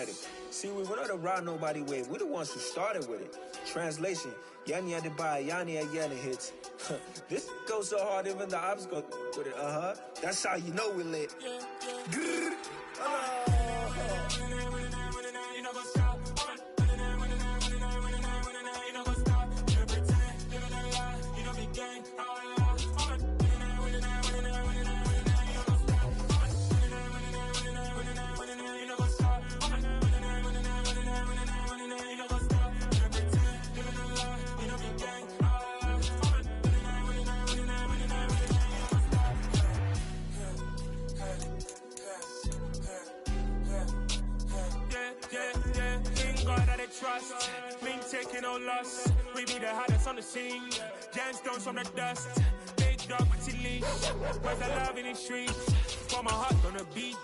ready. See, we were not around nobody wave. We're the ones who started with it. Translation, Yani had to buy, Yani had Yanni hits. This goes so hard, even the ops go with it. That's how you know we're lit. Trust, mean taking no loss. We be the hottest on the scene. Gemstones from the dust. Big dog, pretty leash. Where's the love in the streets? For my heart on the beat.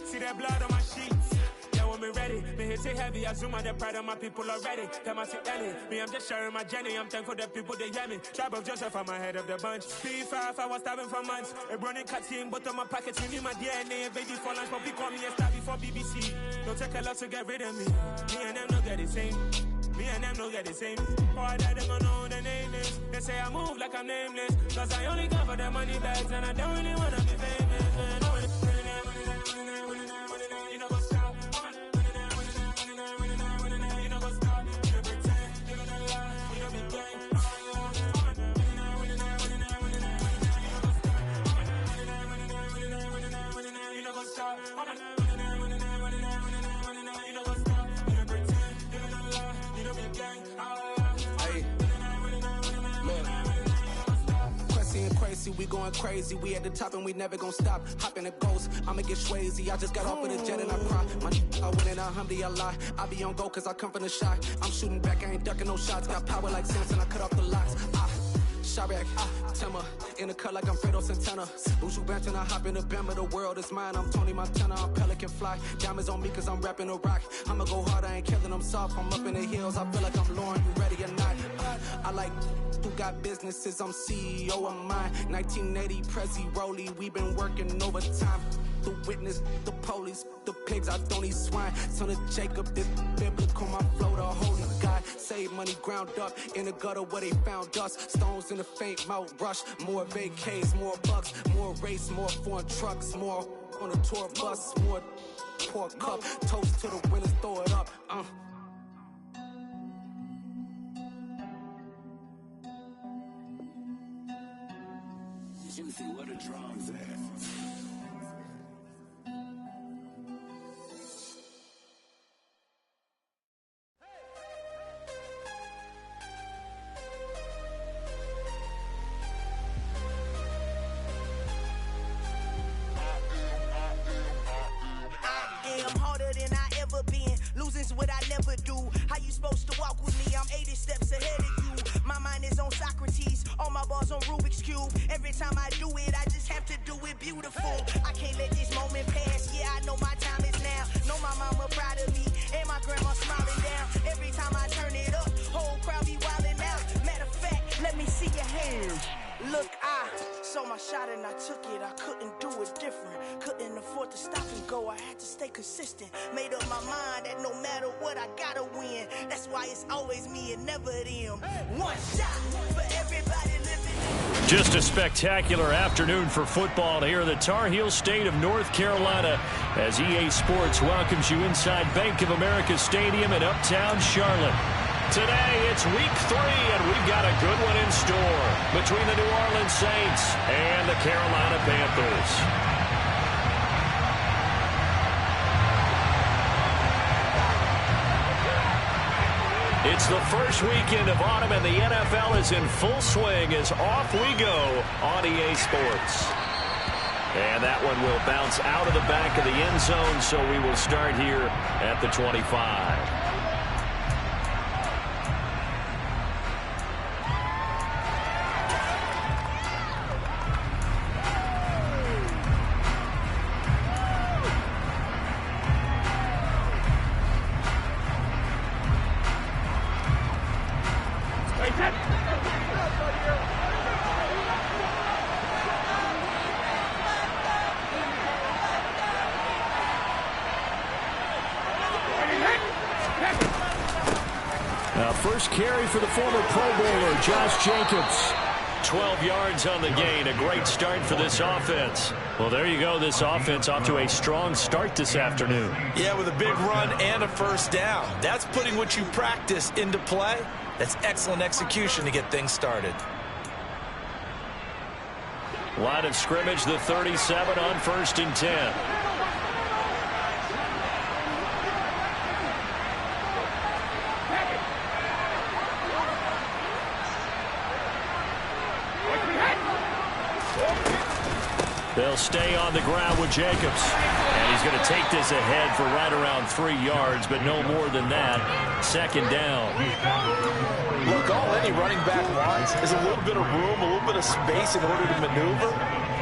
See that blood on my sheets. Yeah, when we ready, me hit it heavy. I zoom on the pride of my people already. Them I see Ellie. Me, I'm just sharing my journey. I'm thankful the people they hear me. Tribe of Joseph, I'm ahead of the bunch. P5, I was starving for months. A running cut team, but on my pockets, we need my DNA. Baby for lunch, but we call me a star before BBC. Don't take a lot to get rid of me. Me and them don't get the same. Me and them don't get the same. Boy, that them gonna know the name is. They say I move like I'm nameless. Cause I only come for the money bags and I don't really wanna be famous. You know what's up? You know what's up? You pretend, you don't lie, you don't be gang. You know what's up? We going crazy, we at the top and we never gonna stop. Hop in a ghost, I'ma get swayzy. I just got off of the jet and I cry. I win in a Humvee, I lie. I be on go cause I come from the shot. I'm shooting back, I ain't ducking no shots. Got power like Samson, I cut off the locks. Shabak, Timmer, in the cut like I'm Fredo Santana. Buju Banton, I hop in the Bama, the world is mine. I'm Tony Montana, I'm Pelican Fly. Diamonds on me cause I'm rapping a rock. I'ma go hard, I ain't killing them soft. I'm up in the hills, I feel like I'm Lauren, you ready or not? I like who got businesses, I'm CEO of mine. 1980, Prezi Rolly, we been working overtime. The witness, the police, the pigs, I don't eat swine. Son of Jacob, this biblical, my flow, the holy God. Save money ground up in the gutter where they found us. Stones in the faint mouth rush. More vacays, more bucks, more race, more foreign trucks, more on a tour bus, more pour cup. Toast to the winners, throw it up. Juicy, what a drums at? Losing's what I never do. How you supposed to walk with me? I'm 80 steps ahead of you. My mind is on Socrates, all my bars on Rubik's Cube. Every time I do it, I just have to do it beautiful. I can't let this moment pass. Yeah, I know my time is now. Know my mama proud of me, and my grandma smiling down. Every time I turn it up, whole crowd be wildin' out. Matter of fact, let me see your hands. Look, I saw my shot and I took it. I couldn't do it different. Couldn't afford to stop and go. I had to stay consistent. Made up my mind that no matter what, I gotta win. That's why it's always me and never them. One shot for everybody living. Just a spectacular afternoon for football here in the Tar Heel state of North Carolina as EA Sports welcomes you inside Bank of America Stadium in uptown Charlotte. Today, it's week 3, and we've got a good one in store between the New Orleans Saints and the Carolina Panthers. It's the first weekend of autumn, and the NFL is in full swing as off we go on EA Sports. And that one will bounce out of the back of the end zone, so we will start here at the 25. First carry for the former Pro Bowler, Josh Jacobs. 12 yards on the gain. A great start for this offense. Well, there you go. This offense off to a strong start this afternoon. Yeah, with a big run and a first down. That's putting what you practice into play. That's excellent execution to get things started. Line of scrimmage, the 37 on 1st and 10. They'll stay on the ground with Jacobs. And he's going to take this ahead for right around 3 yards, but no more than that. 2nd down. Look, all any running back wants is a little bit of room, a little bit of space in order to maneuver.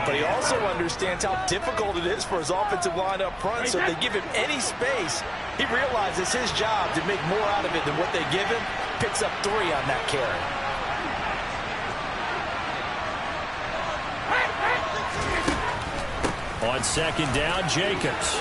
But he also understands how difficult it is for his offensive line up front. So if they give him any space, he realizes his job to make more out of it than what they give him. Picks up 3 on that carry. On 2nd down, Jacobs.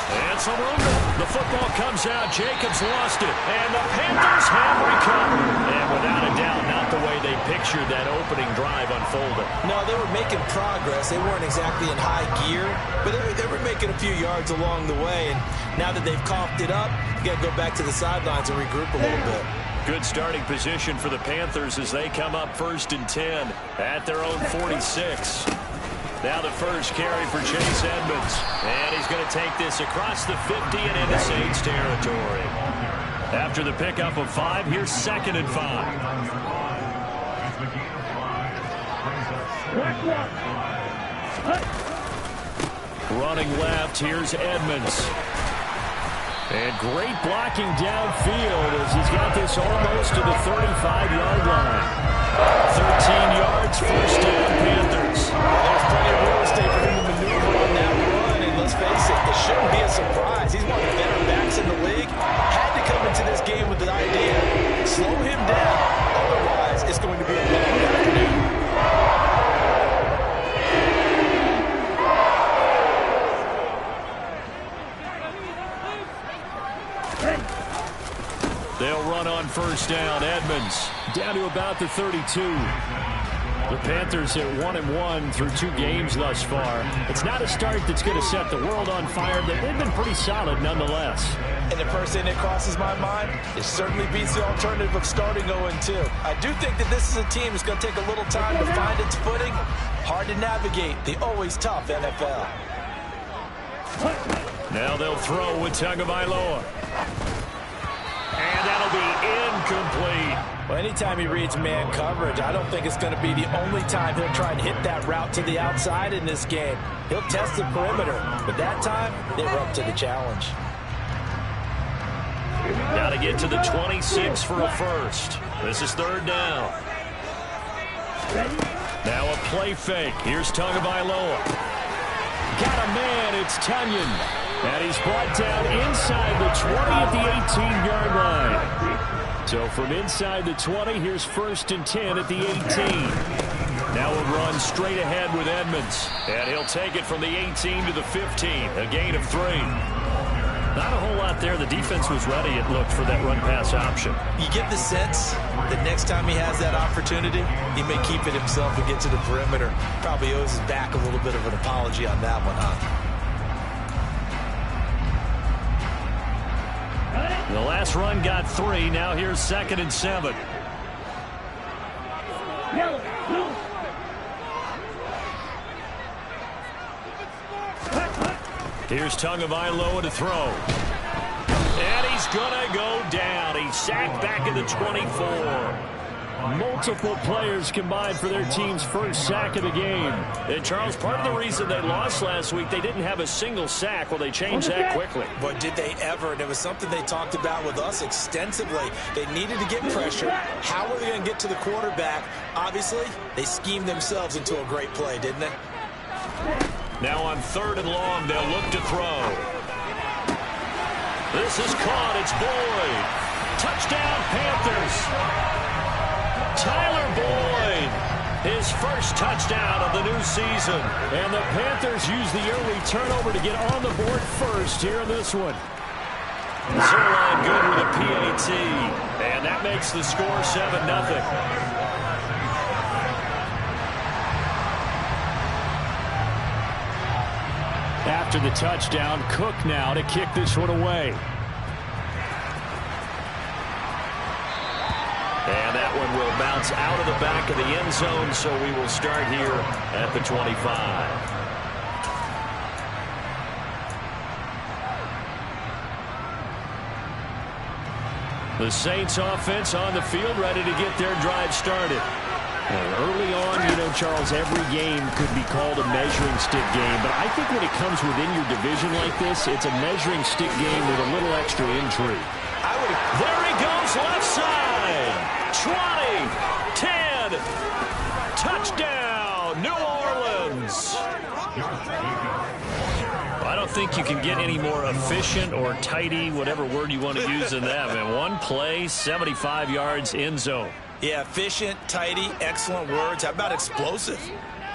And some room. The football comes out. Jacobs lost it. And the Panthers have recovered. And without a doubt, not the way they pictured that opening drive unfolded. No, they were making progress. They weren't exactly in high gear, but they were making a few yards along the way. And now that they've coughed it up, you got to go back to the sidelines and regroup a little bit. Good starting position for the Panthers as they come up 1st and 10 at their own 46. Now the first carry for Chase Edmonds. And he's going to take this across the 50 and into Saints territory. After the pickup of 5, here's 2nd and 5. Running left, here's Edmonds. And great blocking downfield as he's got this almost to the 35-yard line. 13 yards, first down, Panthers. There's plenty of real estate for him to maneuver on that run, and let's face it shouldn't be a surprise. He's one of the better backs in the league. Had to come into this game with the idea, slow him down, otherwise it's going to be a long afternoon. They'll run on first down. Edmonds down to about the 32. The Panthers at 1-1 through 2 games thus far. It's not a start that's going to set the world on fire, but they've been pretty solid nonetheless. And the first thing that crosses my mind, it certainly beats the alternative of starting 0-2. I do think that this is a team that's going to take a little time to find its footing. Hard to navigate the always tough NFL. Now they'll throw with Tagovailoa. And that'll be incomplete. Well, anytime he reads man coverage, I don't think it's going to be the only time he'll try and hit that route to the outside in this game. He'll test the perimeter, but that time, they were up to the challenge. Got to get to the 26 for a first. This is 3rd down. Now a play fake. Here's Tagovailoa. Got a man. It's Tunyon. And he's brought down inside the 20 at the 18-yard line. So from inside the 20, here's 1st and 10 at the 18. Now a run straight ahead with Edmonds. And he'll take it from the 18 to the 15. A gain of 3. Not a whole lot there. The defense was ready, it looked, for that run-pass option. You get the sense that next time he has that opportunity, he may keep it himself and get to the perimeter. Probably owes his back a little bit of an apology on that one, huh? The last run got 3. Now here's 2nd and 7. Here's Tagovailoa to throw. And he's going to go down. He's sacked back at the 24. Multiple players combined for their team's first sack of the game. And, Charles, part of the reason they lost last week, they didn't have a single sack. Well, they changed that quickly. But did they ever? And it was something they talked about with us extensively. They needed to get pressure. How were they going to get to the quarterback? Obviously, they schemed themselves into a great play, didn't they? Now on 3rd and long, they'll look to throw. This is caught. It's Boyd. Touchdown, Panthers. Tyler Boyd, his first touchdown of the new season. And the Panthers use the early turnover to get on the board first here in this one. Zerline good with the PAT. And that makes the score 7-0. After the touchdown, Cook now to kick this one away. And that one will bounce out of the back of the end zone, so we will start here at the 25. The Saints offense on the field, ready to get their drive started. And early on, you know, Charles, every game could be called a measuring stick game. But I think when it comes within your division like this, it's a measuring stick game with a little extra intrigue. There he goes, left side. 20, 10, touchdown, New Orleans. I don't think you can get any more efficient or tidy, whatever word you want to use in that, man. One play, 75 yards, end zone. Yeah, efficient, tidy, excellent words. How about explosive?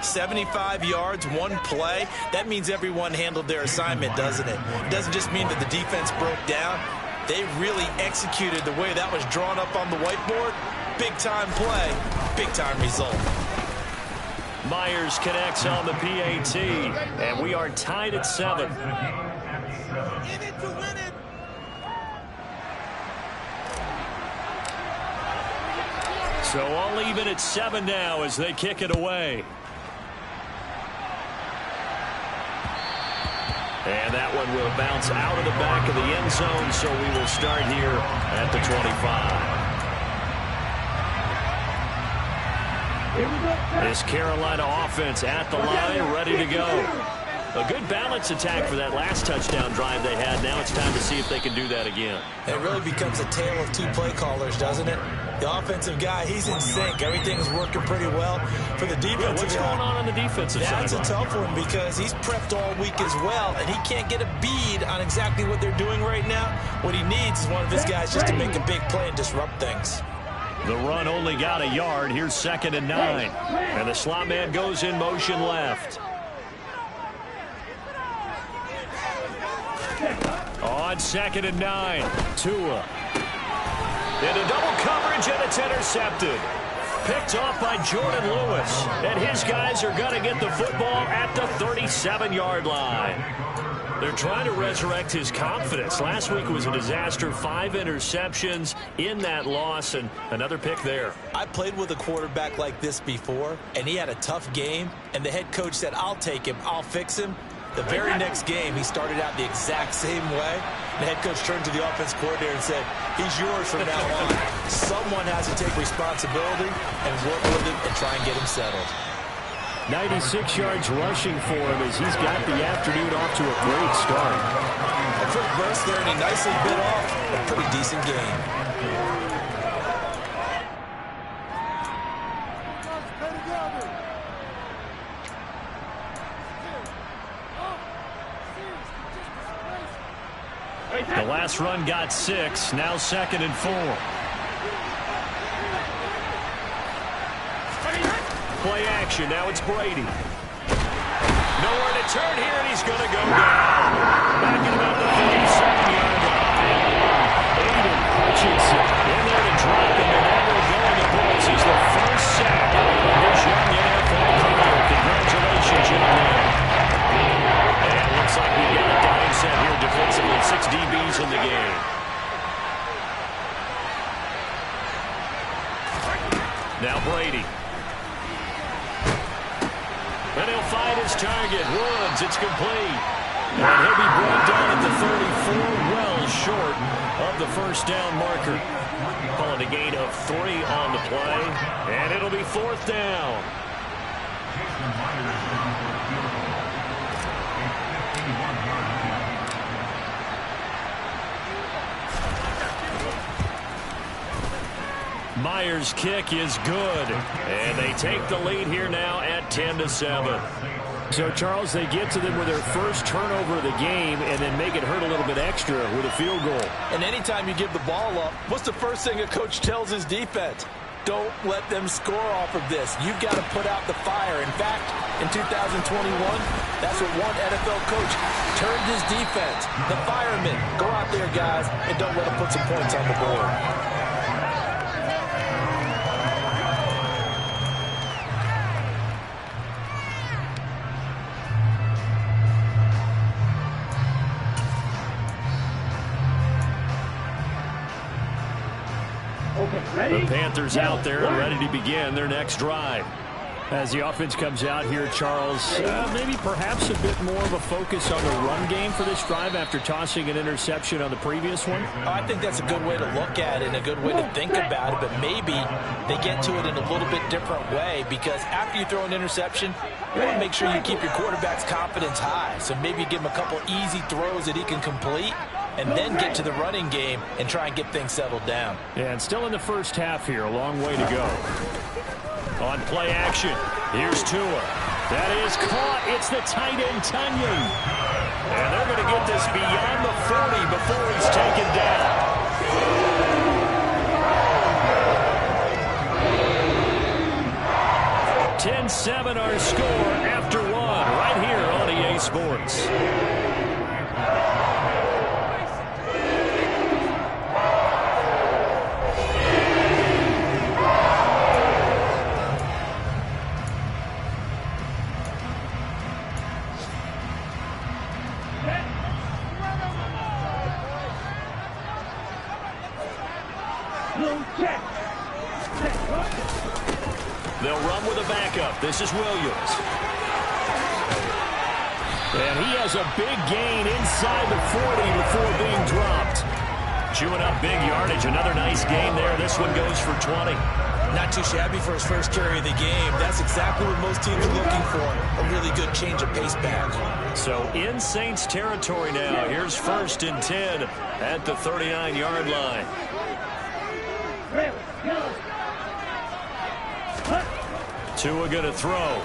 75 yards, one play. That means everyone handled their assignment, doesn't it? It doesn't just mean that the defense broke down. They really executed the way that was drawn up on the whiteboard. Big-time play, big-time result. Myers connects on the PAT, and we are tied at 7. In it to win it. So all even at 7 now as they kick it away. And that one will bounce out of the back of the end zone, so we will start here at the 25. This Carolina offense at the line, ready to go. A good balance attack for that last touchdown drive they had. Now it's time to see if they can do that again. It really becomes a tale of two play callers, doesn't it? The offensive guy, he's in sync. Everything's working pretty well. For the defensive guy, what's going on the defensive side? That's a tough one because he's prepped all week as well, and he can't get a bead on exactly what they're doing right now. What he needs is one of his guys just to make a big play and disrupt things. The run only got a yard. Here's 2nd and 9. And the slot man goes in motion left. On 2nd and 9, Tua. Into double coverage, and it's intercepted. Picked off by Jordan Lewis. And his guys are going to get the football at the 37-yard line. They're trying to resurrect his confidence. Last week was a disaster. 5 interceptions in that loss, and another pick there. I played with a quarterback like this before, and he had a tough game, and the head coach said, I'll take him, I'll fix him. The very next game, he started out the exact same way. The head coach turned to the offense coordinator and said, he's yours from now on. Someone has to take responsibility and work with him and try and get him settled. 96 yards rushing for him as he's got the afternoon off to a great start. A quick burst there, and he nicely bit off a pretty decent game. The last run got 6, now 2nd and 4. Play action, now it's Brady. Nowhere to turn here, and he's going to go down. Back at about the 37-yard line. Aiden Hutchinson in there to drop him, and that will go in the books. He's the first sack of this young NFL career. Congratulations, young man. And it looks like we've got a dime set here defensively. 6 DBs in the game. Now Brady. And he'll find his target. Woods, it's complete. And he'll be brought down at the 34, well short of the first down marker. Calling a gain of 3 on the play. And it'll be 4th down. Myers' kick is good, and they take the lead here now at 10-7. So, Charles, they get to them with their first turnover of the game and then make it hurt a little bit extra with a field goal. And anytime you give the ball up, what's the first thing a coach tells his defense? Don't let them score off of this. You've got to put out the fire. In fact, in 2021, that's what one NFL coach termed his defense. The firemen. Go out there, guys, and don't let them put some points on the board. The Panthers out there ready to begin their next drive. As the offense comes out here, Charles, maybe perhaps a bit more of a focus on the run game for this drive after tossing an interception on the previous one? I think that's a good way to look at it and a good way to think about it, but maybe they get to it in a little bit different way, because after you throw an interception, you want to make sure you keep your quarterback's confidence high. So maybe give him a couple easy throws that he can complete, and then get to the running game and try and get things settled down. Yeah, and still in the first half here, a long way to go. On play action, here's Tua. That is caught. It's the tight end, Tunyon. And they're going to get this beyond the 40 before he's taken down. 10-7 our score after one, right here on EA Sports. They'll run with a backup. This is Williams. And he has a big gain inside the 40 before being dropped. Chewing up big yardage. Another nice gain there. This one goes for 20. Not too shabby for his first carry of the game. That's exactly what most teams are looking for. A really good change of pace back. So in Saints territory now. Here's 1st and 10 at the 39-yard line. Tua going to throw.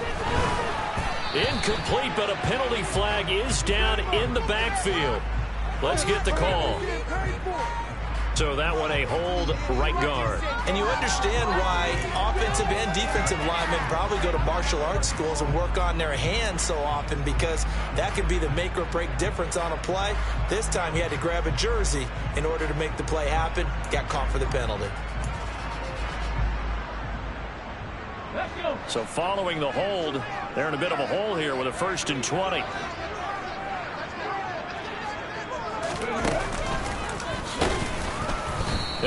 Incomplete, but a penalty flag is down in the backfield. Let's get the call. So that one a hold, right guard. And you understand why offensive and defensive linemen probably go to martial arts schools and work on their hands so often, because that can be the make or break difference on a play. This time he had to grab a jersey in order to make the play happen. Got caught for the penalty. So following the hold, they're in a bit of a hole here with a 1st and 20.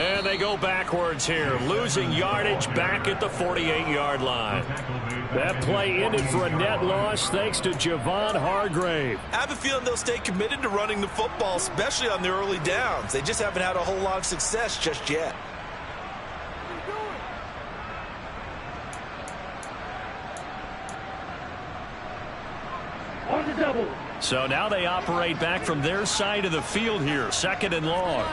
And they go backwards here, losing yardage back at the 48-yard line. That play ended for a net loss thanks to Javon Hargrave. I have a feeling they'll stay committed to running the football, especially on the early downs. They just haven't had a whole lot of success just yet. So now they operate back from their side of the field here, 2nd and long.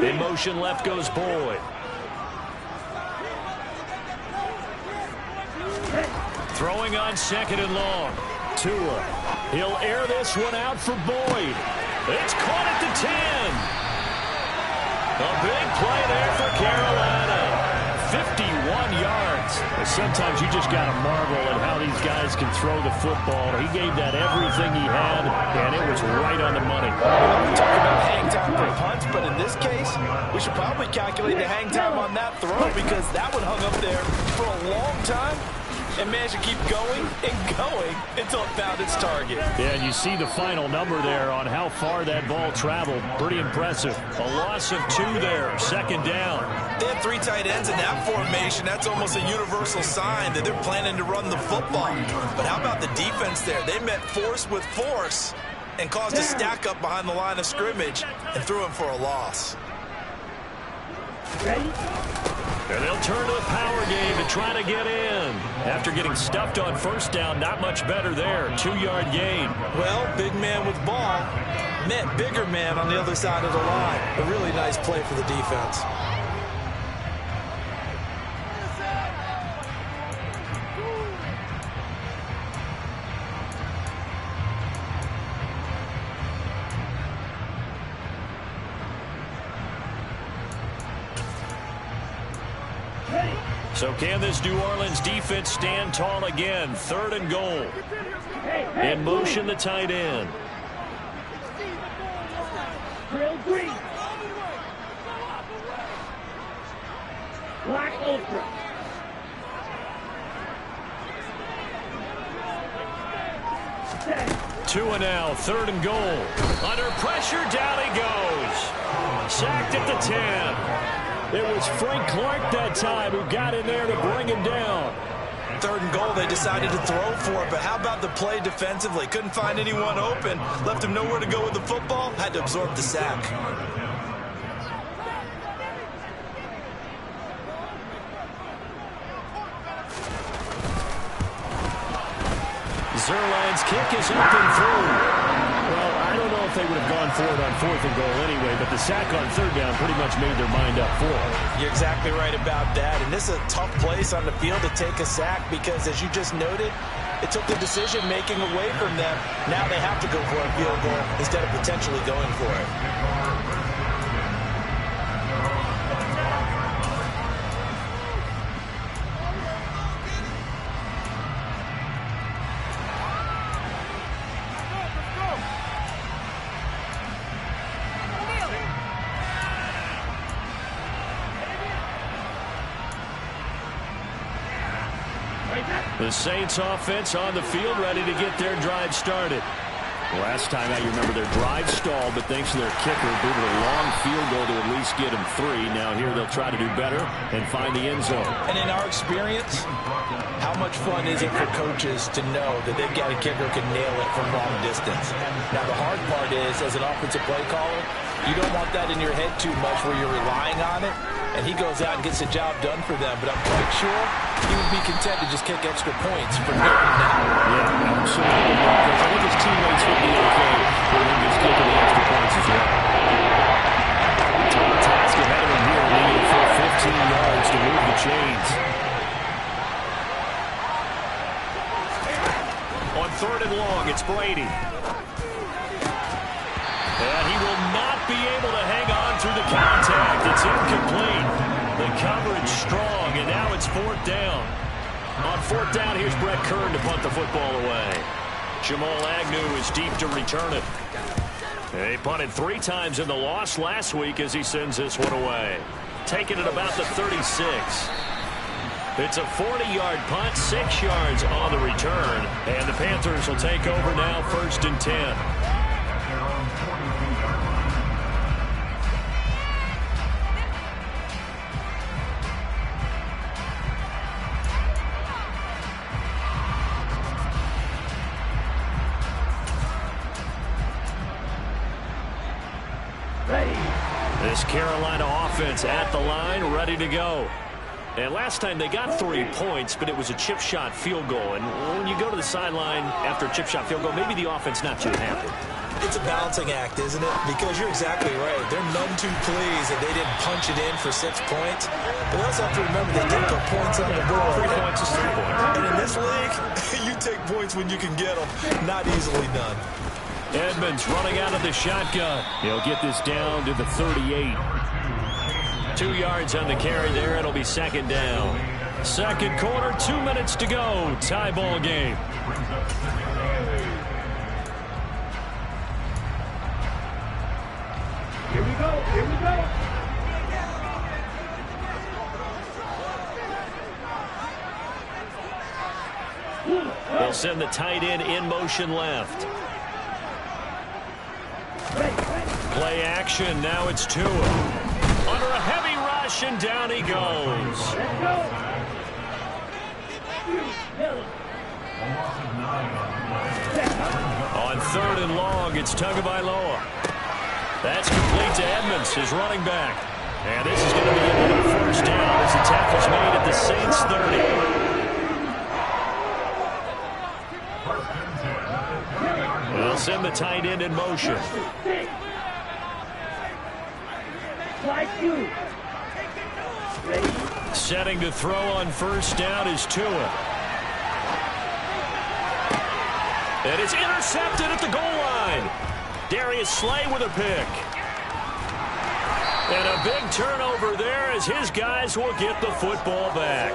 In motion left goes Boyd. Throwing on 2nd and long. Tua. He'll air this one out for Boyd. It's caught at the 10. A big play there for Carolina. 51 yards. Sometimes you just got to marvel at how these guys can throw the football. He gave that everything he had, and it was right on the money. We talk about hang time for punts, but in this case, we should probably calculate the hang time on that throw, because that one hung up there for a long time and managed to keep going and going until it found its target. Yeah, and you see the final number there on how far that ball traveled. Pretty impressive. A loss of 2 there, 2nd down. They have 3 tight ends in that formation. That's almost a universal sign that they're planning to run the football. But how about the defense there? They met force with force and caused a stack up behind the line of scrimmage and threw him for a loss. And they'll turn to the power game to try to get in. After getting stuffed on 1st down, not much better there. 2-yard gain. Well, big man with ball met bigger man on the other side of the line. A really nice play for the defense. So can this New Orleans defense stand tall again? 3rd and goal. In motion, the tight end. Black Ultra. Two and now, 3rd and goal. Under pressure, down he goes. Sacked at the 10. It was Frank Clark that time who got in there to bring him down. 3rd and goal, they decided to throw for it, but how about the play defensively? Couldn't find anyone open, left him nowhere to go with the football, had to absorb the sack. Zerline's kick is up and through. Well, I don't know if they would have gone for it on 4th and goal anyway, but the sack on 3rd down pretty much made their mind up for it. You're exactly right about that, and this is a tough place on the field to take a sack because, as you just noted, it took the decision-making away from them. Now they have to go for a field goal instead of potentially going for it. The Saints offense on the field, ready to get their drive started. Last time out, you remember their drive stalled, but thanks to their kicker, due to a long field goal to at least get them 3. Now here they'll try to do better and find the end zone. And in our experience, how much fun is it for coaches to know that they've got a kicker who can nail it from long distance? Now the hard part is, as an offensive play caller, you don't want that in your head too much where you're relying on it, and he goes out and gets the job done for them. But I'm quite sure he would be content to just kick extra points for here and now. Yeah, absolutely. Because I think his teammates would be okay with him just kicking the extra points as well. Task ahead of him here, needing for 15 yards to move the chains. On 3rd and long, it's Brady. And he will not be able to hang on through the contact. It's incomplete. The coverage strong, and now it's 4th down. On 4th down, here's Brett Kern to punt the football away. Jamal Agnew is deep to return it. He punted 3 times in the loss last week as he sends this one away. Taking it about the 36. It's a 40-yard punt, 6 yards on the return. And the Panthers will take over now, 1st and 10. This Carolina offense at the line, ready to go. And last time they got 3 points, but it was a chip shot field goal. And when you go to the sideline after a chip shot field goal, maybe the offense not too happy. It's a balancing act, isn't it? Because you're exactly right. They're none too pleased that they didn't punch it in for 6 points. But we also have to remember they did put points on the board. 3 points is 3 points. And in this league, you take points when you can get them. Not easily done. Edmonds running out of the shotgun. He'll get this down to the 38. 2 yards on the carry there. It'll be 2nd down. 2nd quarter, 2 minutes to go. Tie ball game. Here we go. Here we go. They'll send the tight end in motion left. Play action. Now it's Tua. Under a heavy rush, and down he goes. On 3rd and long, it's Tagovailoa. That's complete to Edmonds, his running back. And this is going to be another 1st down as the tackle's made at the Saints 30. They'll send the tight end in motion. Setting to throw on 1st down is Tua. And it's intercepted at the goal line. Darius Slay with a pick. And a big turnover there as his guys will get the football back.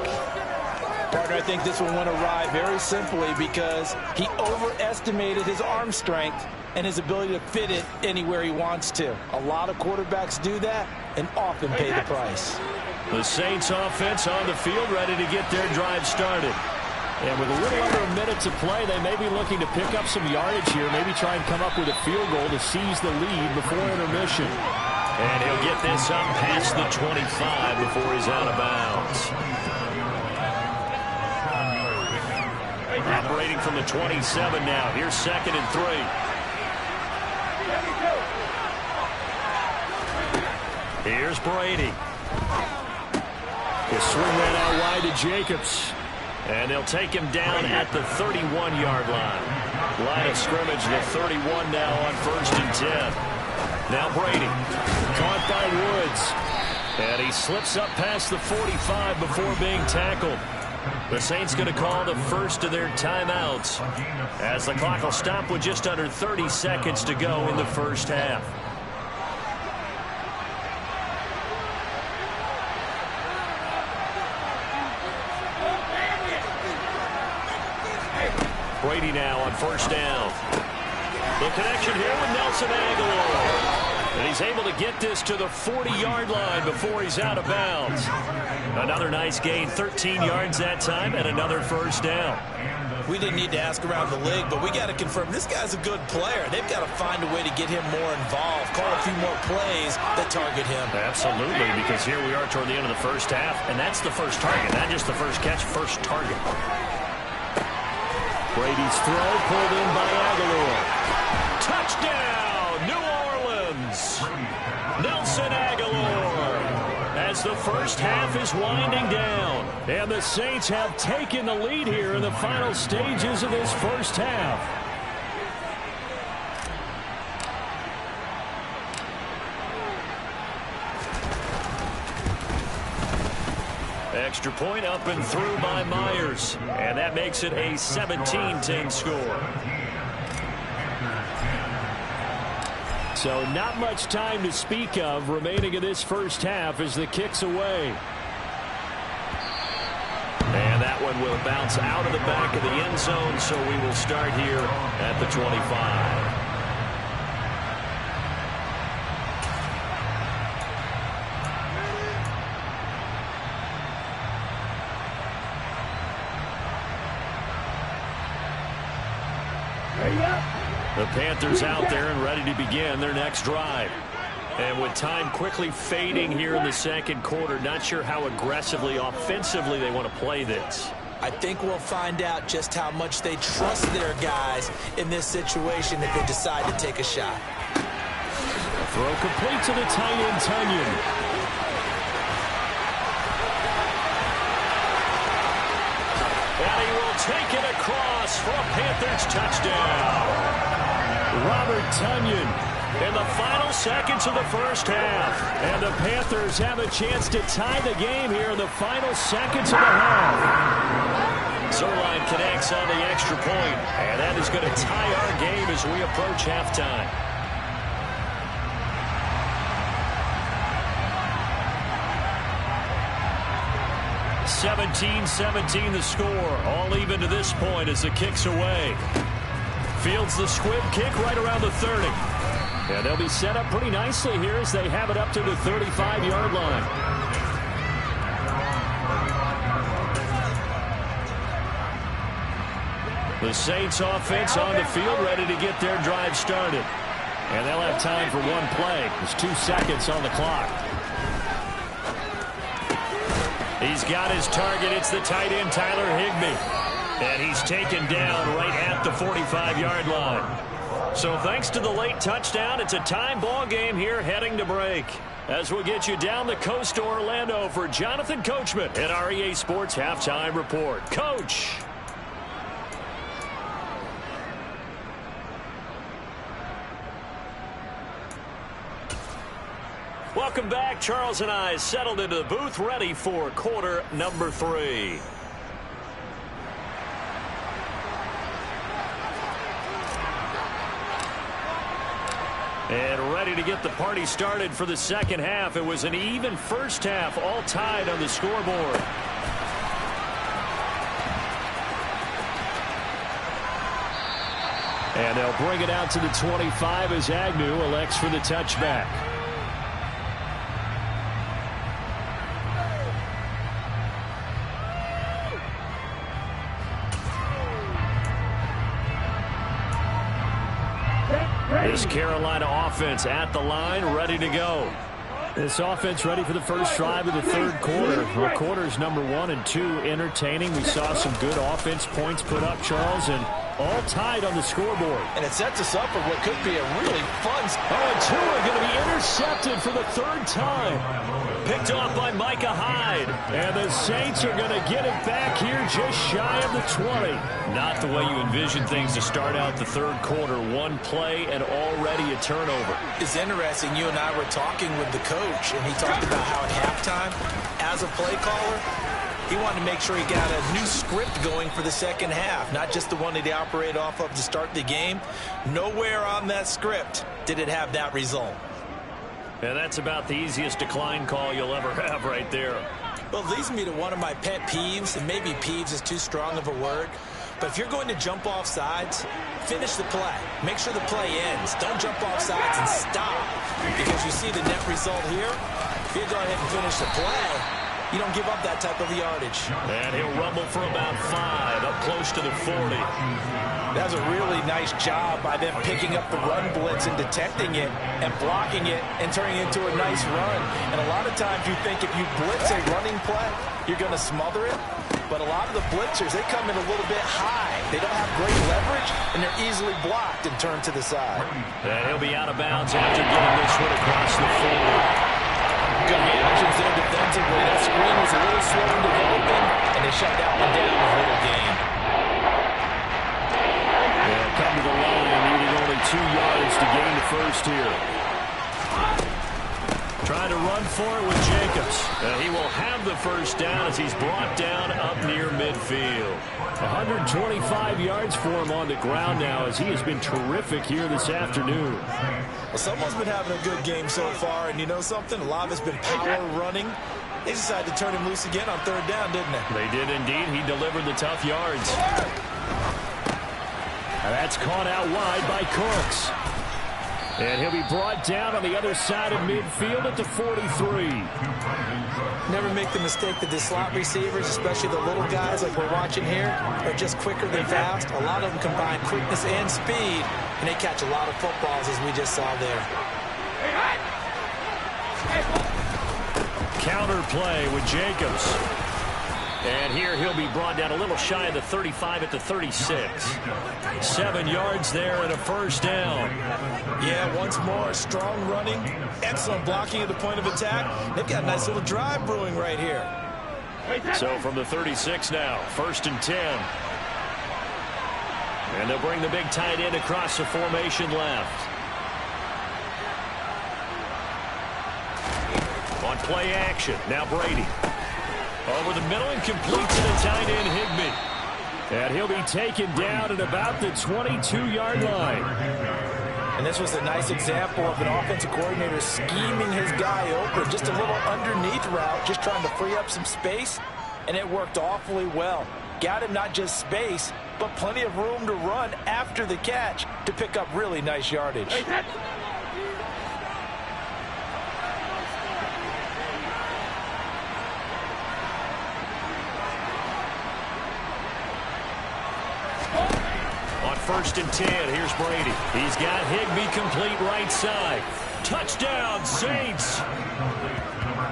Partner, I think this one went awry very simply because he overestimated his arm strength and his ability to fit it anywhere he wants to. A lot of quarterbacks do that and often pay the price. The Saints offense on the field ready to get their drive started. And with a little under a minute to play, they may be looking to pick up some yardage here, maybe try and come up with a field goal to seize the lead before intermission. And he'll get this up past the 25 before he's out of bounds. Operating from the 27 now. Here's 2nd and 3. Here's Brady. He'll swing that out wide to Jacobs. And they'll take him down at the 31-yard line. Line of scrimmage, the 31 now on 1st and 10. Now Brady, caught by Woods. And he slips up past the 45 before being tackled. The Saints going to call the first of their timeouts as the clock will stop with just under 30 seconds to go in the first half. Brady now on 1st down. The connection here with Nelson Aguilar. And he's able to get this to the 40-yard line before he's out of bounds. Another nice gain, 13 yards that time, and another 1st down. We didn't need to ask around the league, but we got to confirm this guy's a good player. They've got to find a way to get him more involved, call a few more plays that target him. Absolutely, because here we are toward the end of the first half, and that's the first target, not just the first catch, first target. Brady's throw pulled in by Aguilar. Touchdown, New Orleans. Nelson Aguilar. As the first half is winding down. And the Saints have taken the lead here in the final stages of this first half. Extra point up and through by Myers. And that makes it a 17-10 score. So not much time to speak of remaining in this first half as the kick's away. And that one will bounce out of the back of the end zone, so we will start here at the 25. The Panthers out there and ready to begin their next drive. And with time quickly fading here in the second quarter, not sure how aggressively, offensively they want to play this. I think we'll find out just how much they trust their guys in this situation if they decide to take a shot. Throw complete to the tight end, Tunyon. And he will take it across for a Panthers touchdown. Robert Tunyon in the final seconds of the first half. And the Panthers have a chance to tie the game here in the final seconds of the half. Zerline connects on the extra point, and that is going to tie our game as we approach halftime. (17-17) the score, all even to this point as the kick's away. Fields the squib kick right around the 30. And they'll be set up pretty nicely here as they have it up to the 35-yard line. The Saints offense on the field ready to get their drive started. And they'll have time for one play. There's 2 seconds on the clock. He's got his target. It's the tight end, Tyler Higbee. And he's taken down right at the 45-yard line. So thanks to the late touchdown, it's a time ball game here heading to break. As we'll get you down the coast to Orlando for Jonathan Coachman at our EA Sports Halftime Report. Coach. Welcome back. Charles and I settled into the booth ready for quarter number 3. And ready to get the party started for the second half. It was an even first half, all tied on the scoreboard. And they'll bring it out to the 25 as Agnew elects for the touchback. This Carolina offense at the line, ready to go. This offense ready for the first drive of the third quarter. Well, quarters number 1 and 2 entertaining. We saw some good offense points put up, Charles, and all tied on the scoreboard. And it sets us up for what could be a really fun... And two are going to be intercepted for the third time. Picked off by Micah Hyde. And the Saints are going to get it back here just shy of the 20. Not the way you envision things to start out the third quarter. One play and already a turnover. It's interesting. You and I were talking with the coach, and he talked about how at halftime, as a play caller, he wanted to make sure he got a new script going for the second half, not just the one that he operated off of to start the game. Nowhere on that script did it have that result. And that's about the easiest decline call you'll ever have right there. Well, it leads me to one of my pet peeves, and maybe peeves is too strong of a word, but if you're going to jump off sides, finish the play. Make sure the play ends. Don't jump off sides and stop, because you see the net result here. If you go ahead and finish the play, you don't give up that type of yardage. And he'll rumble for about 5, up close to the 40. That was a really nice job by them picking up the run blitz and detecting it and blocking it and turning it into a nice run. And a lot of times you think if you blitz a running play, you're going to smother it. But a lot of the blitzers, they come in a little bit high. They don't have great leverage, and they're easily blocked and turned to the side. And he'll be out of bounds after getting this one across the 40. Good reactions there defensively. That screen was a little slow in developing, and they shut that one down with little gain. Yeah, come to the line, needing only 2 yards to gain the first here. Trying to run for it with Jacobs. He will have the first down as he's brought down up near midfield. 125 yards for him on the ground now as he has been terrific here this afternoon. Well, someone's been having a good game so far, and you know something? A lot of it's been power running. They decided to turn him loose again on third down, didn't they? They did indeed. He delivered the tough yards. And that's caught out wide by Cooks. And he'll be brought down on the other side of midfield at the 43. Never make the mistake that the slot receivers, especially the little guys like we're watching here, are just quicker than fast. A lot of them combine quickness and speed, and they catch a lot of footballs, as we just saw there. Counter play with Jacobs. And here he'll be brought down a little shy of the 35 at the 36. 7 yards there and a first down. Yeah, once more, strong running, excellent blocking at the point of attack. They've got a nice little drive brewing right here. So from the 36 now, 1st and 10. And they'll bring the big tight end across the formation left. On play action, now Brady. Over the middle and complete to the tight end Higbee. And he'll be taken down at about the 22-yard line. And this was a nice example of an offensive coordinator scheming his guy open. Just a little underneath route, just trying to free up some space. And it worked awfully well. Got him not just space, but plenty of room to run after the catch to pick up really nice yardage. On 1st and 10, here's Brady. He's got Higbee complete right side. Touchdown, Saints.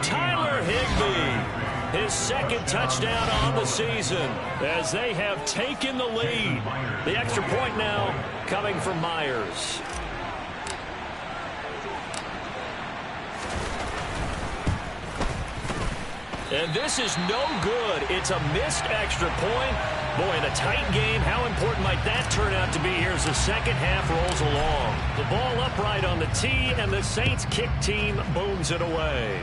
Tyler Higbee, his 2nd touchdown on the season as they have taken the lead. The extra point now coming from Myers. And this is no good. It's a missed extra point. Boy, in a tight game, how important might that turn out to be here as the second half rolls along? The ball upright on the tee, and the Saints kick team booms it away.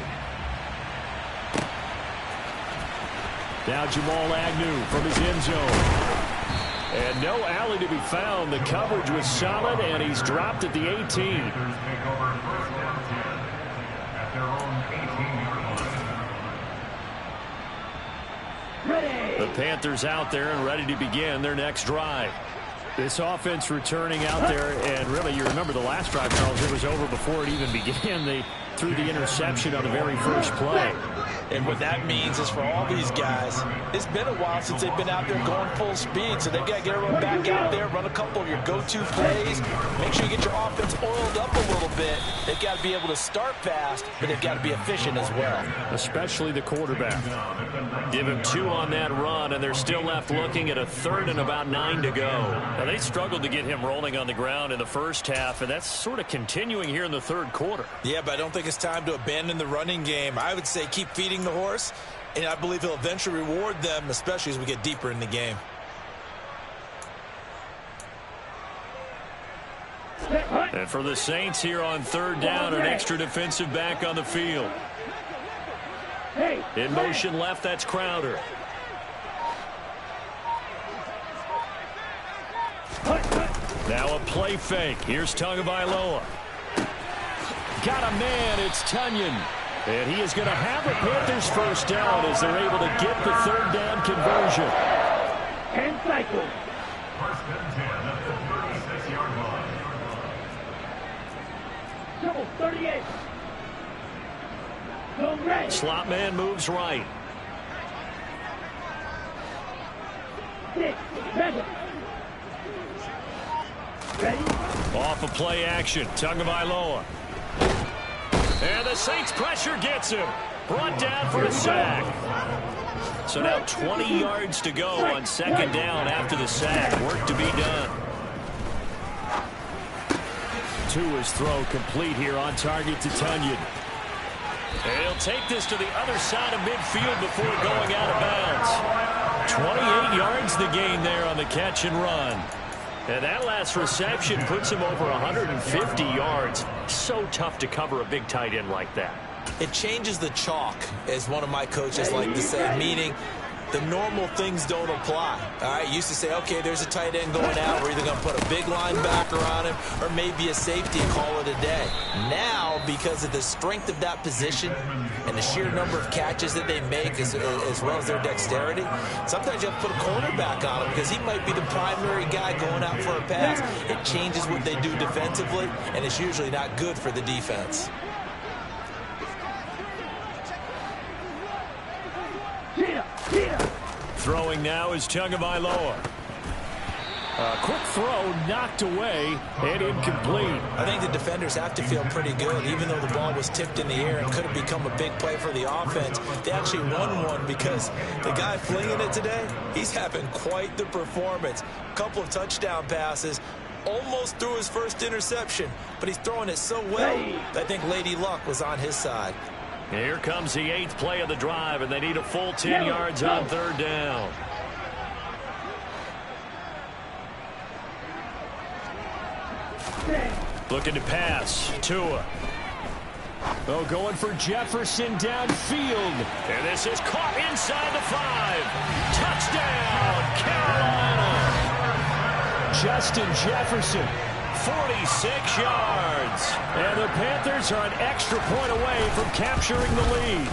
Now Jamal Agnew from his end zone. And no alley to be found. The coverage was solid, and he's dropped at the 18. The Panthers out there and ready to begin their next drive. This offense returning out there, and really, you remember the last drive, Charles, it was over before it even began. They threw the interception on the very first play. And what that means is for all these guys, it's been a while since they've been out there going full speed, so they've got to get everyone back out there, run a couple of your go-to plays, make sure you get your offense oiled up a little bit. They've got to be able to start fast, but they've got to be efficient as well. Especially the quarterback. Give him 2 on that run, and they're still left looking at a 3rd and about 9 to go. Now, they struggled to get him rolling on the ground in the first half, and that's sort of continuing here in the third quarter. Yeah, but I don't think it's time to abandon the running game. I would say keep feeding the horse, and I believe he'll eventually reward them, especially as we get deeper in the game. And for the Saints here on 3rd down, an extra defensive back on the field. In motion left, that's Crowder. Now a play fake. Here's Tagovailoa. Got a man, it's Tunyon. And he is going to have a Panthers first down as they're able to get the 3rd down conversion. 10 cycles. First and 10 at the 36-yard line. Double 38. Go red. Slot man moves right. 6, 7. Ready? Off of play action, Tagovailoa. And the Saints pressure gets him. Brought down for a sack. So now 20 yards to go on 2nd down after the sack. Work to be done. Tua's throw complete here on target to Tunyon. And he'll take this to the other side of midfield before going out of bounds. 28 yards the gain there on the catch and run. And that last reception puts him over 150 yards. So tough to cover a big tight end like that. It changes the chalk, as one of my coaches like to say, meaning the normal things don't apply. All right, used to say, okay, there's a tight end going out. We're either going to put a big linebacker on him or maybe a safety and call it a day. Now, because of the strength of that position and the sheer number of catches that they make as well as their dexterity, sometimes you have to put a cornerback on him because he might be the primary guy going out for a pass. It changes what they do defensively, and it's usually not good for the defense. Throwing now is Tagovailoa. A quick throw knocked away and incomplete. I think the defenders have to feel pretty good, even though the ball was tipped in the air and could have become a big play for the offense. They actually won one because the guy flinging it today, he's having quite the performance. Couple of touchdown passes, almost threw his first interception, but he's throwing it so well that I think Lady Luck was on his side. Here comes the 8th play of the drive, and they need a full 10 yards on 3rd down. Looking to pass. Tua. Oh, going for Jefferson downfield. And this is caught inside the 5. Touchdown, Carolina. Justin Jefferson, 46 yards. And the Panthers are an extra point away from capturing the lead.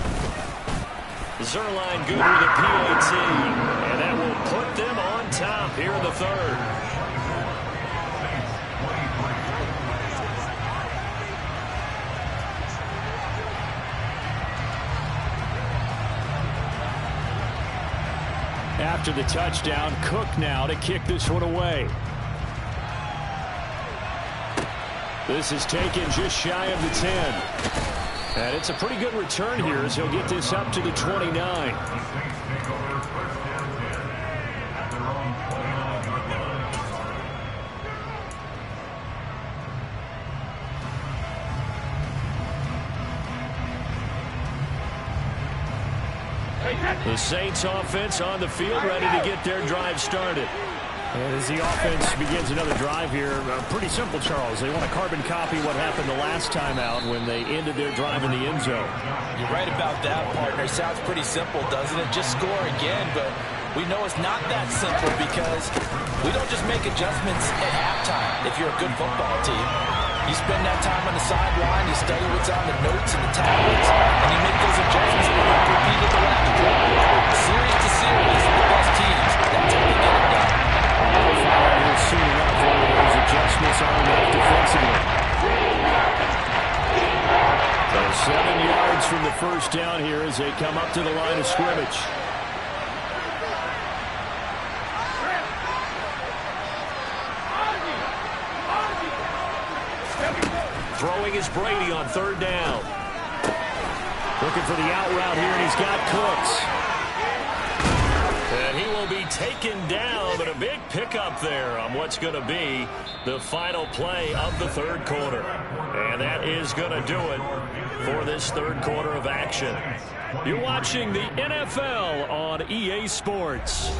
Zerline good with the PAT. And that will put them on top here in the 3rd. After the touchdown, Cook now to kick this one away. This is taken just shy of the 10. And it's a pretty good return here as he'll get this up to the 29. The Saints offense on the field ready to get their drive started. And as the offense begins another drive here, pretty simple, Charles. They want to carbon copy what happened the last time out when they ended their drive in the end zone. You're right about that, partner. Sounds pretty simple, doesn't it? Just score again, but we know it's not that simple because We don't just make adjustments at halftime if you're a good football team. You spend that time on the sideline, you study what's on the notes and the tablets, and you make those adjustments that you repeated the last drive. Series to series, the best teams, that's how they get it done. We'll find out here soon enough whether those adjustments are enough defensively. So 7 yards from the first down here as they come up to the line of scrimmage. Throwing is Brady on third down. Looking for the out route here, and he's got Cooks. And he will be taken down, but a big pickup there on what's going to be the final play of the third quarter. And that is going to do it for this third quarter of action. You're watching the NFL on EA Sports.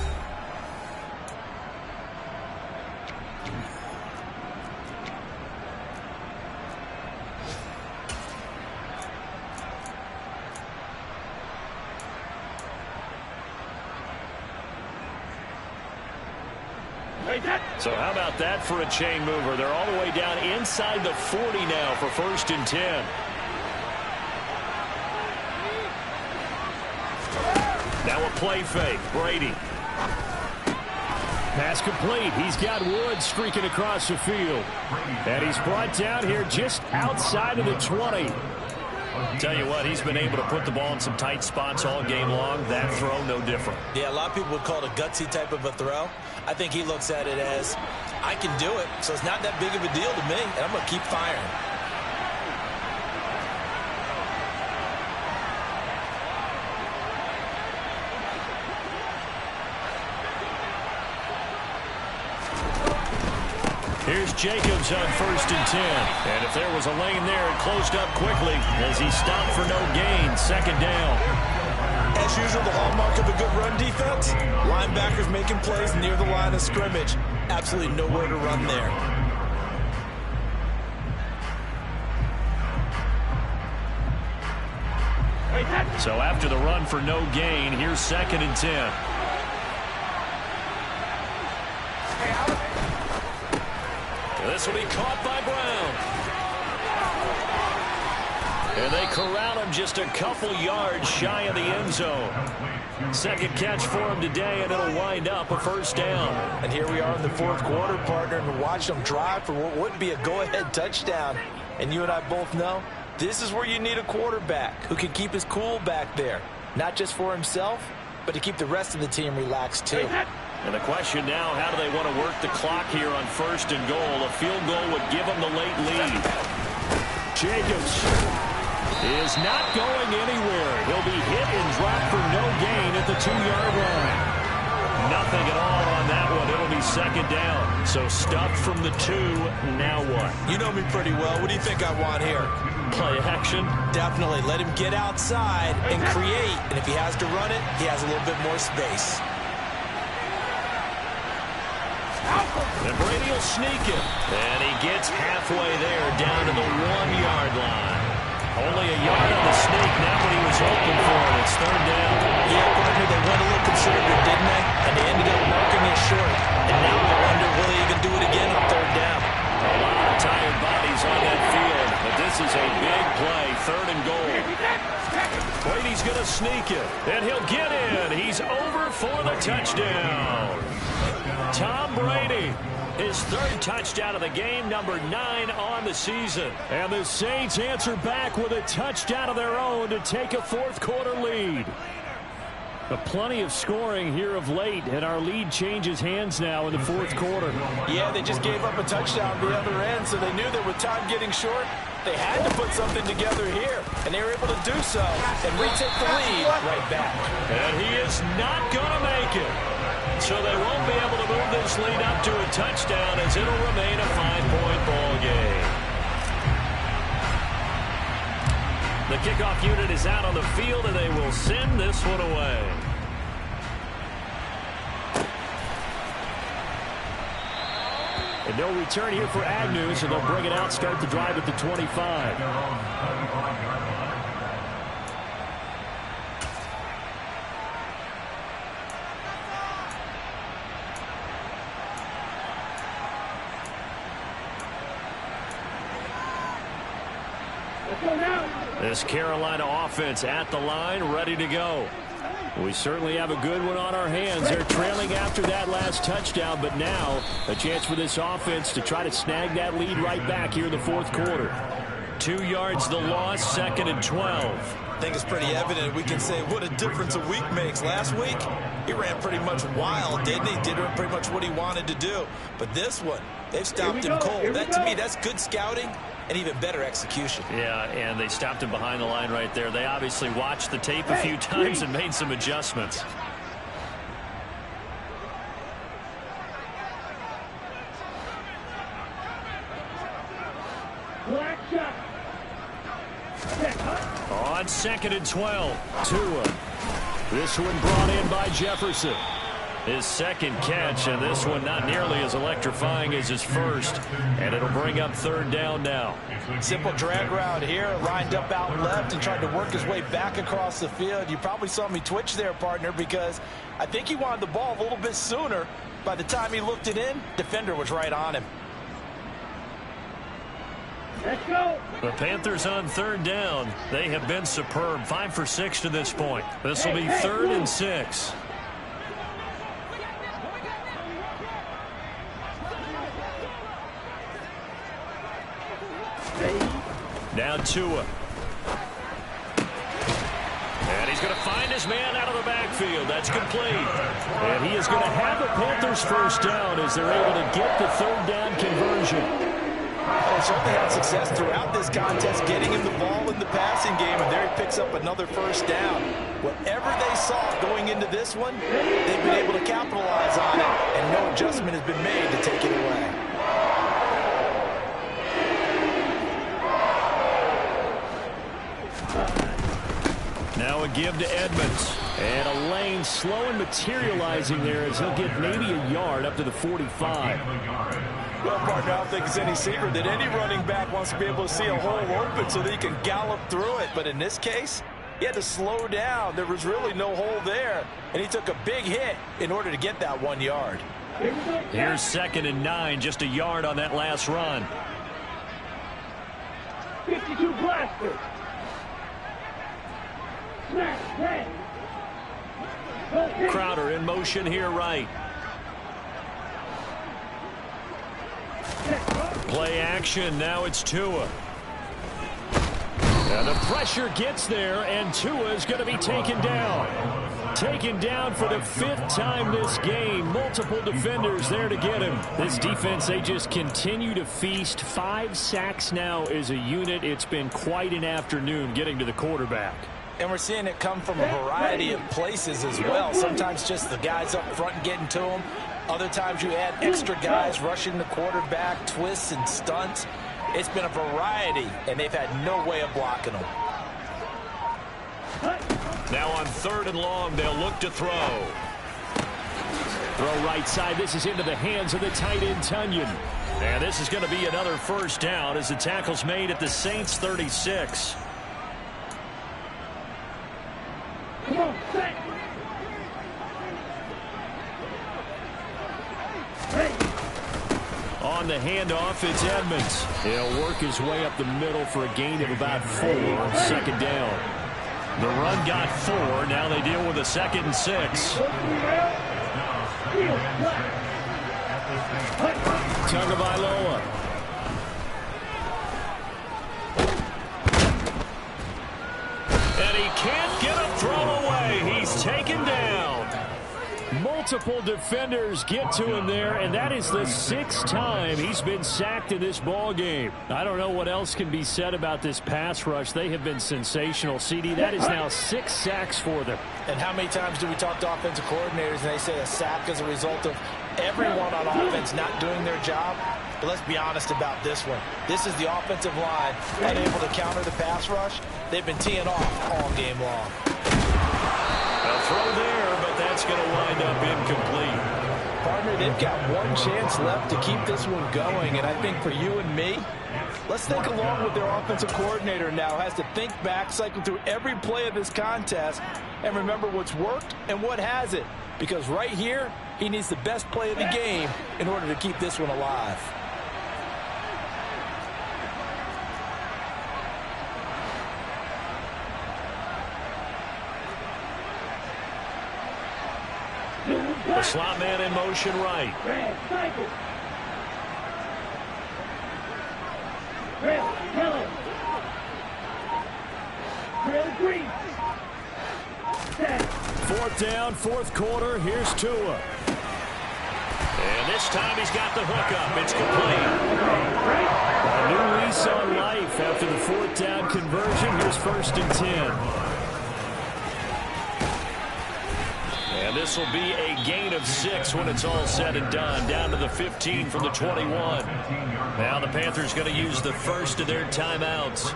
So how about that for a chain mover? They're all the way down inside the 40 now for 1st and 10. Now a play fake. Brady. Pass complete. He's got Woods streaking across the field. And he's brought down here just outside of the 20. Tell you what, he's been able to put the ball in some tight spots all game long. That throw, no different. Yeah, a lot of people would call it a gutsy type of a throw. I think he looks at it as, I can do it, so it's not that big of a deal to me, and I'm going to keep firing. Here's Jacobs on 1st and 10. And if there was a lane there, it closed up quickly as he stopped for no gain. 2nd down. As usual, the hallmark of a good run defense, linebackers making plays near the line of scrimmage. Absolutely nowhere to run there. So after the run for no gain, here's 2nd and 10. This will be caught by Brown. And they corral him just a couple yards shy of the end zone. 2nd catch for him today, and it'll wind up a 1st down. And here we are in the 4th quarter, partner, and watch them drive for what would be a go-ahead touchdown. And you and I both know this is where you need a quarterback who can keep his cool back there. Not just for himself, but to keep the rest of the team relaxed too. And the question now, how do they want to work the clock here on 1st and goal? A field goal would give them the late lead. Jacobs is not going anywhere. He'll be hit and dropped for no gain at the 2-yard line. Nothing at all on that one. It'll be 2nd down. So stuffed from the 2. Now what? You know me pretty well. What do you think I want here? Play action? Definitely. Let him get outside and create. And if he has to run it, he has a little bit more space. And Brady will sneak it. And he gets halfway there down to the 1-yard line. Only a yard on the sneak. Now what he was hoping for. It's 3rd down. Yeah, partner, they went a little conservative, didn't they? And they ended up marking it short. And now I wonder, will they even do it again on 3rd down? A lot of tired bodies on that field. But this is a big play. 3rd and goal. Brady's going to sneak it. And he'll get in. He's over for the touchdown. Tom Brady, his 3rd touchdown of the game, number 9 on the season. And the Saints answer back with a touchdown of their own to take a 4th quarter lead. But plenty of scoring here of late, and our lead changes hands now in the 4th quarter. Yeah, they just gave up a touchdown the other end, so they knew that with time getting short, they had to put something together here, and they were able to do so and retake the lead right back. And he is not going to make it. So they won't be able to move this lead up to a touchdown as it'll remain a 5-point ball game. The kickoff unit is out on the field, and they will send this one away. And no return here for Agnew, so they'll bring it out, start the drive at the 25. Let's go now. This Carolina offense at the line, ready to go. We certainly have a good one on our hands. They're trailing after that last touchdown, but now a chance for this offense to try to snag that lead right back here in the fourth quarter. 2 yards the loss, 2nd and 12. I think it's pretty evident. We can say what a difference a week makes. Last week, he ran pretty much wild, didn't he? Did pretty much what he wanted to do. But this one, they've stopped him cold. That, to me, that's good scouting and even better execution. Yeah, and they stopped him behind the line right there. They obviously watched the tape a few times and made some adjustments. Black shot. On 2nd and 12, Tua. This one brought in by Jefferson. His second catch, and this one not nearly as electrifying as his first. And it'll bring up 3rd down now. Simple drag route here, lined up out left and tried to work his way back across the field. You probably saw me twitch there, partner, because I think he wanted the ball a little bit sooner. By the time he looked it in, defender was right on him. Let's go. The Panthers on 3rd down. They have been superb. 5 for 6 to this point. This will be 3rd and 6. Now Tua. And he's going to find his man out of the backfield. That's complete. And he is going to have the Panthers first down as they're able to get the 3rd down conversion. They certainly had success throughout this contest getting him the ball in the passing game, and there he picks up another first down. Whatever they saw going into this one, they've been able to capitalize on it, and no adjustment has been made to take it away. Now a give to Edmonds. And a lane slow and materializing there as he'll get maybe a yard up to the 45. Well, partner, I don't think it's any secret that any running back wants to be able to see a hole open so that he can gallop through it. But in this case, he had to slow down. There was really no hole there, and he took a big hit in order to get that 1 yard. Here's 2nd and 9, just a yard on that last run. 52 blaster. Smash, red. Crowder in motion here right. Play action, now it's Tua. And the pressure gets there, and Tua is going to be taken down. Taken down for the 5th time this game. Multiple defenders there to get him. This defense, they just continue to feast. 5 sacks now as a unit. It's been quite an afternoon getting to the quarterback. And we're seeing it come from a variety of places as well. Sometimes just the guys up front getting to him. Other times you add extra guys rushing the quarterback, twists and stunts. It's been a variety, and they've had no way of blocking them. Now on 3rd and long, they'll look to throw. Throw right side. This is into the hands of the tight end, Tunyon. And this is going to be another first down as the tackle's made at the Saints' 36. Come on, set. On the handoff, it's Edmonds. He'll work his way up the middle for a gain of about 4 on 2nd down. The run got 4. Now they deal with a 2nd and 6. Tagovailoa. And he can't get a throw away. He's taken down. Multiple defenders get to him there, and that is the 6th time he's been sacked in this ball game. I don't know what else can be said about this pass rush. They have been sensational. CD, that is now 6 sacks for them. And how many times do we talk to offensive coordinators and they say a sack is a result of everyone on offense not doing their job? But let's be honest about this one. This is the offensive line unable to counter the pass rush. They've been teeing off all game long. A throw there, but that's going to wind up incomplete. Partner, they've got 1 chance left to keep this one going, and I think for you and me, let's think along with their offensive coordinator now. Has to think back, cycle through every play of this contest, and remember what's worked and what hasn't. Because right here, he needs the best play of the game in order to keep this one alive. The slot man in motion right. Red, cycle. Red, yellow. Red, green. Set. Fourth down, fourth quarter. Here's Tua. And this time he's got the hookup. It's complete. A new lease on life after the fourth down conversion. Here's 1st and 10. And this will be a gain of 6 when it's all said and done. Down to the 15 from the 21. Now the Panthers going to use the first of their timeouts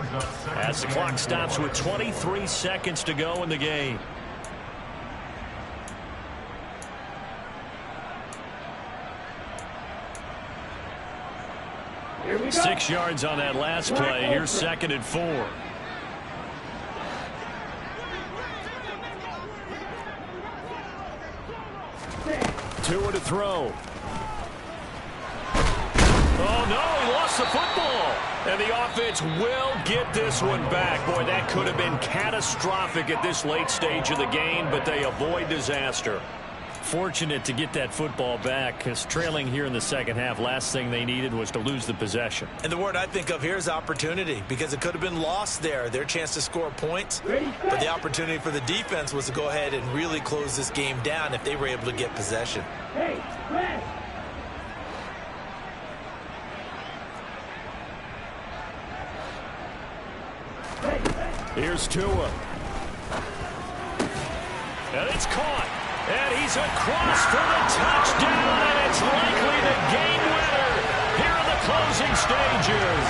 as the clock stops with 23 seconds to go in the game. Here we go. 6 yards on that last play. Here's 2nd and 4. Tua to throw. Oh, no, he lost the football. And the offense will get this one back. Boy, that could have been catastrophic at this late stage of the game, but they avoid disaster. Fortunate to get that football back, because trailing here in the second half, last thing they needed was to lose the possession. And the word I think of here is opportunity, because it could have been lost there, their chance to score points. But the opportunity for the defense was to go ahead and really close this game down if they were able to get possession. Hey, left. Here's Tua. And it's caught. And he's across for the touchdown, and it's likely the game winner here in the closing stages.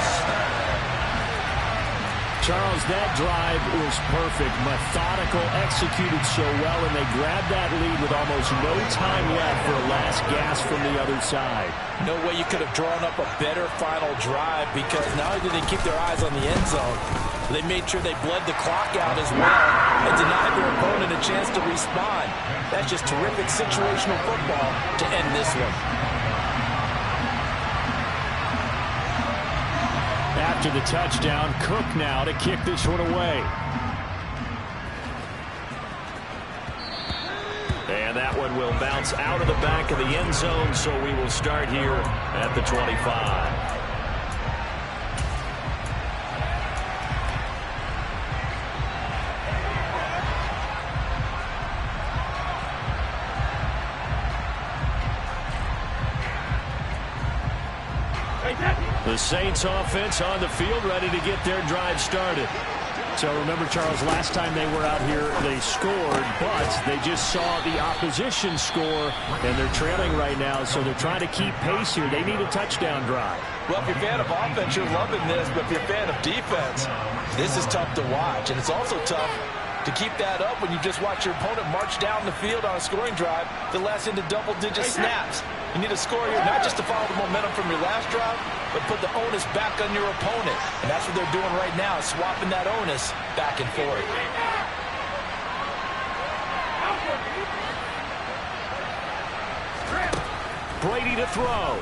Charles, that drive was perfect, methodical, executed so well, and they grabbed that lead with almost no time left for a last gasp from the other side. No way you could have drawn up a better final drive, because not only did they keep their eyes on the end zone, they made sure they bled the clock out as well and denied their opponent a chance to respond. That's just terrific situational football to end this one. After the touchdown, Cook now to kick this one away. And that one will bounce out of the back of the end zone, so we will start here at the 25. The Saints offense on the field, ready to get their drive started. So remember, Charles, last time they were out here, they scored, but they just saw the opposition score, and they're trailing right now, so they're trying to keep pace here. They need a touchdown drive. Well, if you're a fan of offense, you're loving this, but if you're a fan of defense, this is tough to watch, and it's also tough to keep that up when you just watch your opponent march down the field on a scoring drive that lasts into double-digit snaps. You need to score here not just to follow the momentum from your last drive, but put the onus back on your opponent. And that's what they're doing right now, swapping that onus back and forth. Brady to throw.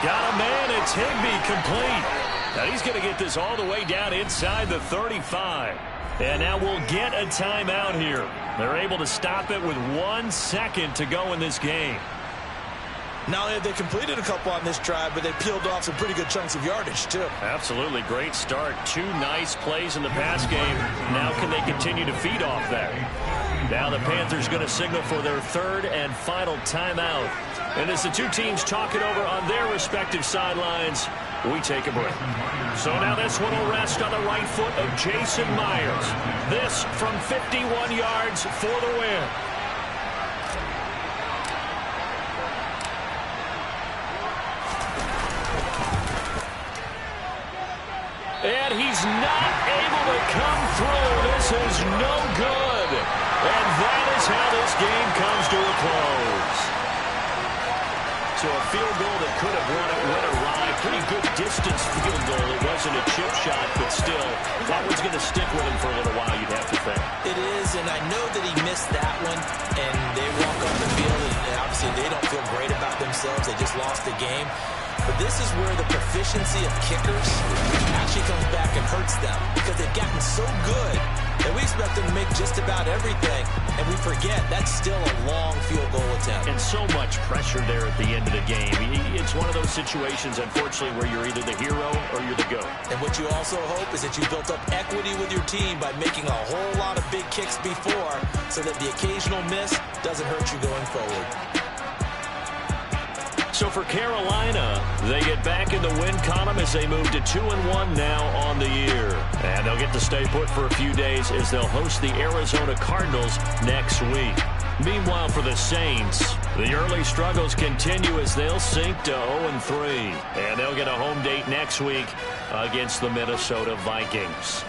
Got a man, it's Higbee, complete. Now he's going to get this all the way down inside the 35. And now we'll get a timeout here. They're able to stop it with 1 second to go in this game. Not only have they completed a couple on this drive, but they peeled off some pretty good chunks of yardage, too. Absolutely. Great start. 2 nice plays in the pass game. Now can they continue to feed off that? Now the Panthers going to signal for their 3rd and final timeout. And as the two teams talk it over on their respective sidelines, we take a break. So now this one will rest on the right foot of Jason Myers. This from 51 yards for the win. And he's not able to come through. This is no good. And that is how this game comes to a close. So a field goal that could have won it went awry. Pretty good distance field goal. It wasn't a chip shot, but still, that one's going to stick with him for a little while, you'd have to think. It is, and I know that he missed that one, and they walk on the field, and obviously they don't feel great about themselves. They just lost the game. But this is where the proficiency of kickers actually comes back and hurts them, because they've gotten so good and we expect them to make just about everything. And we forget that's still a long field goal attempt. And so much pressure there at the end of the game. It's one of those situations, unfortunately, where you're either the hero or you're the GOAT. And what you also hope is that you built up equity with your team by making a whole lot of big kicks before, so that the occasional miss doesn't hurt you going forward. So for Carolina, they get back in the win column as they move to 2-1 now on the year. And they'll get to stay put for a few days as they'll host the Arizona Cardinals next week. Meanwhile, for the Saints, the early struggles continue as they'll sink to 0-3. And they'll get a home date next week against the Minnesota Vikings.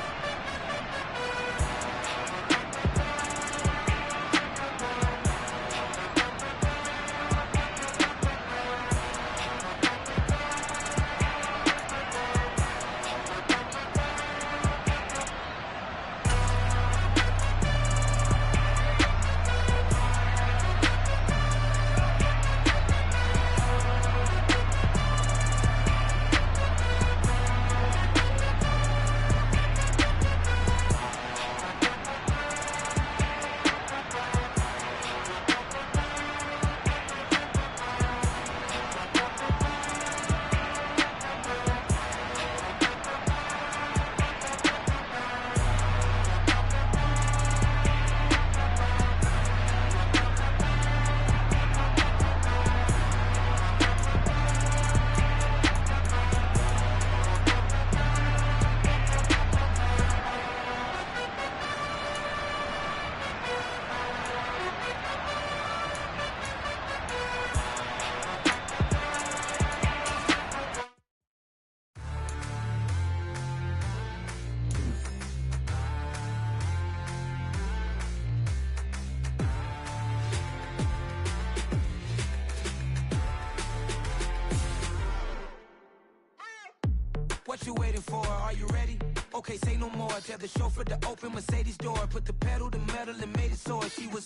What you waiting for? Are you ready? Okay, say no more. Tell the chauffeur to open Mercedes door. Put the pedal to metal and made it soar. She was,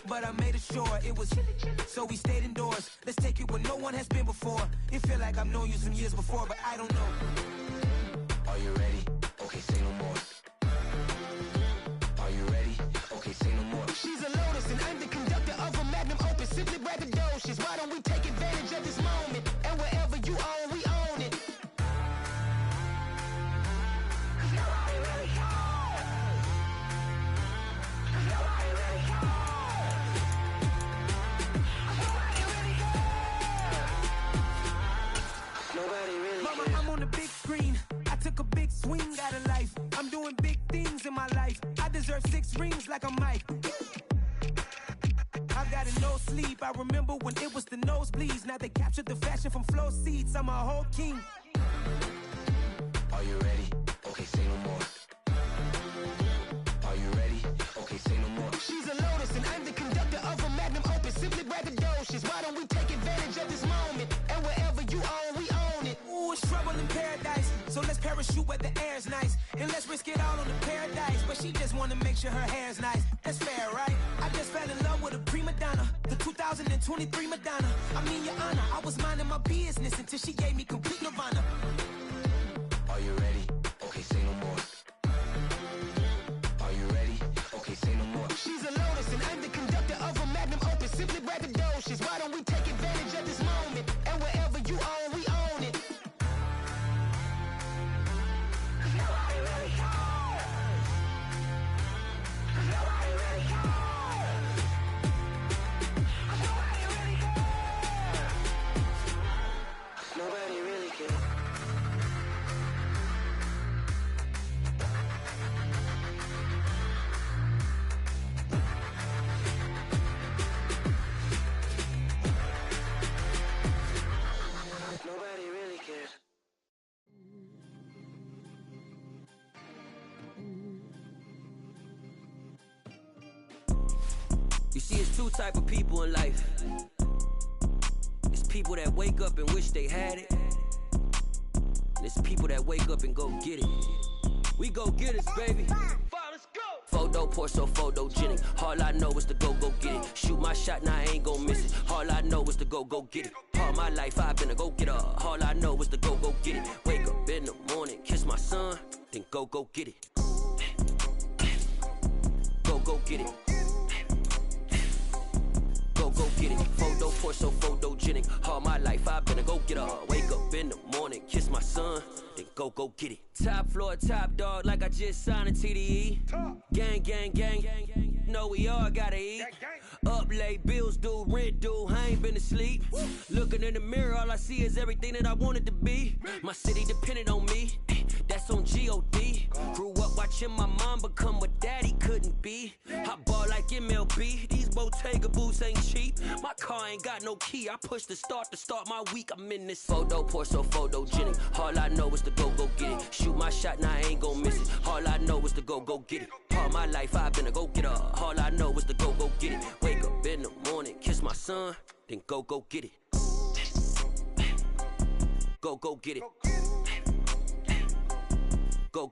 but I made it sure it was. So we stayed indoors. Let's take it where no one has been before. It feel like I've known you some years before, but I don't know. Are you ready? Okay, say no more. Are you ready? Okay, say no more. She's a Lotus and I'm the conductor of a Magnum Opus. Simply braggadocious. Why don't we take advantage of this moment? And wherever you own, we own it. Mama, I'm on the big screen. I took a big swing out of life. I'm doing big things in my life. I deserve 6 rings like I'm Mike. I've got a no sleep. I remember when it was the nosebleeds. Now they captured the fashion from flow seats. I'm a whole king. Are you ready? Okay, say no more. Are you ready? Okay, say no more. She's a Lotus and I'm the conductor of a Magnum Opus. Simply braggadocious. Why don't we take advantage of this moment? And wherever you own, we own it. Ooh, it's trouble in paradise. So let's parachute where the air's nice. And let's risk it all on the paradise. But she just wanna make sure her hair's nice. That's fair, right? I just fell in love with a prima donna. The 2023 Madonna. I mean, your honor, I was minding my business until she gave me complete nirvana. Are you ready? Okay, say no more. Are you ready? Okay, say no more. She's a Lotus and I'm the conductor of a Magnum Opus. Simply braggadocious. Why don't we take advantage of this moment? And wherever you own, we own it. Nobody really cares. Nobody really cares. Nobody really cares. Nobody really cares. Nobody really cares. You see, it's 2 type of people in life. It's people that wake up and wish they had it. And it's people that wake up and go get it. We go get it, baby. Photo poor, so photogenic. All I know is to go get it. Shoot my shot, now I ain't gon' miss it. All I know is to go get it. All my life I've been a go-getter. All I know is to go get it. Wake up in the morning, kiss my son, then go get it. get it. Go get it. Photo poor, so photogenic. All my life I've been a go-getter. Wake up in the morning, kiss my son, then go get it. Top floor, top dog, like I just signed a TDE. Gang. Know we all gotta eat. Up late, bills due, rent due, I ain't been asleep. Looking in the mirror, all I see is everything that I wanted to be. My city depended on me, that's on G.O.D. Grew up watching my mom become what daddy couldn't be. I ball like MLB, these Bottega boots ain't cheap. My car ain't got no key, I push the start to start my week. I'm in this photo poor, so photogenic. All I know is to go get it. Shoot my shot, now I ain't gon' miss it. All I know is to go get it. All my life I've been a go-getter. All I know is to go get it. Wake up in the morning, kiss my son, then go get it. Go get it.